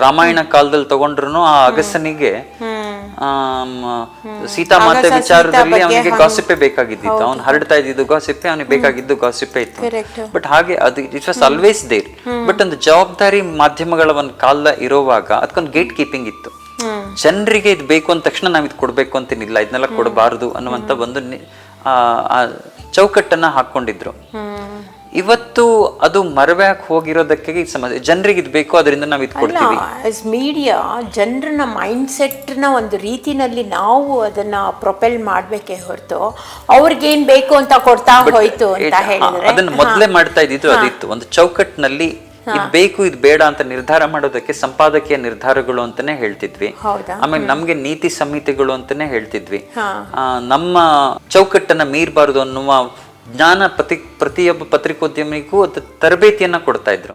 ರಾಮಾಯಣ ಕಾಲದಲ್ಲಿ ತಗೊಂಡ್ರು ಆ ಅಗಸನಿಗೆ ಸೀತಾಮಾತೆ ವಿಚಾರದಲ್ಲಿ ಅವನಿಗೆ ಗಾಸಿಪೆ ಬೇಕಾಗಿದ್ದಿತ್ತು. ಅವ್ನು ಹರಡ್ತಾ ಇದ್ದಿದ್ದು ಗಾಸಿಪೆ, ಅವನಿಗೆ ಬೇಕಾಗಿದ್ದು ಗಾಸಿಪೆ ಇತ್ತು. ಬಟ್ ಹಾಗೆ ಅದು it was always there. But ಒಂದು ಜವಾಬ್ದಾರಿ ಮಾಧ್ಯಮಗಳ ಒಂದು ಕಾಲ ಇರುವಾಗ ಅದಕ್ಕೊಂದು ಗೇಟ್ ಕೀಪಿಂಗ್ ಇತ್ತು. ಜನರಿಗೆ ಇದು ಬೇಕು ಅಂದ ತಕ್ಷಣ ನಾವ್ ಇದು ಕೊಡ್ಬೇಕು ಅಂತೇನಿಲ್ಲ, ಇದನ್ನೆಲ್ಲ ಕೊಡಬಾರದು ಅನ್ನುವಂತ ಒಂದು ಚೌಕಟ್ಟನ್ನ ಹಾಕೊಂಡಿದ್ರು. ಇವತ್ತು ಅದು ಮರವ್ಯಾಕ್ ಹೋಗಿರೋದಕ್ಕೆ ಈ ಸಮಸ್ಯೆ. ಜನರಿಗೆ ಇದು ಬೇಕು, ಅದರಿಂದ ನಾವು ಇದು ಕೊಡ್ತೀವಿ. ಮೀಡಿಯಾ ಜನರನ್ನ ಮೈಂಡ್ ಸೆಟ್ನ ಒಂದು ರೀತಿನಲ್ಲಿ ನಾವು ಅದನ್ನ ಪ್ರೊಪೆಲ್ ಮಾಡ್ಬೇಕೇ ಹೊರತು ಅವ್ರಿಗೇನ್ ಬೇಕು ಅಂತ ಕೊಡ್ತಾ ಹೋಯ್ತು ಅಂತ ಹೇಳಿದ್ರೆ ಅದನ್ನ ಮೊದಲೇ ಮಾಡ್ತಾ ಇದ್ದಿದ್ದು ಅದಿತ್ತು. ಒಂದು ಚೌಕಟ್ಟಿನಲ್ಲಿ ಇದು ಬೇಕು ಇದು ಬೇಡ ಅಂತ ನಿರ್ಧಾರ ಮಾಡೋದಕ್ಕೆ ಸಂಪಾದಕೀಯ ನಿರ್ಧಾರಗಳು ಅಂತಾನೆ ಹೇಳ್ತಿದ್ವಿ. ಆಮೇಲೆ ನಮ್ಗೆ ನೀತಿ ಸಂಹಿತೆಗಳು ಅಂತಾನೆ ಹೇಳ್ತಿದ್ವಿ. ನಮ್ಮ ಚೌಕಟ್ಟನ್ನ ಮೀರಬಾರದು ಅನ್ನುವ ಜ್ಞಾನ ಪ್ರತಿಯೊಬ್ಬ ಪತ್ರಿಕೋದ್ಯಮಿಗೂ ತರಬೇತಿಯನ್ನ ಕೊಡ್ತಾ ಇದ್ರು.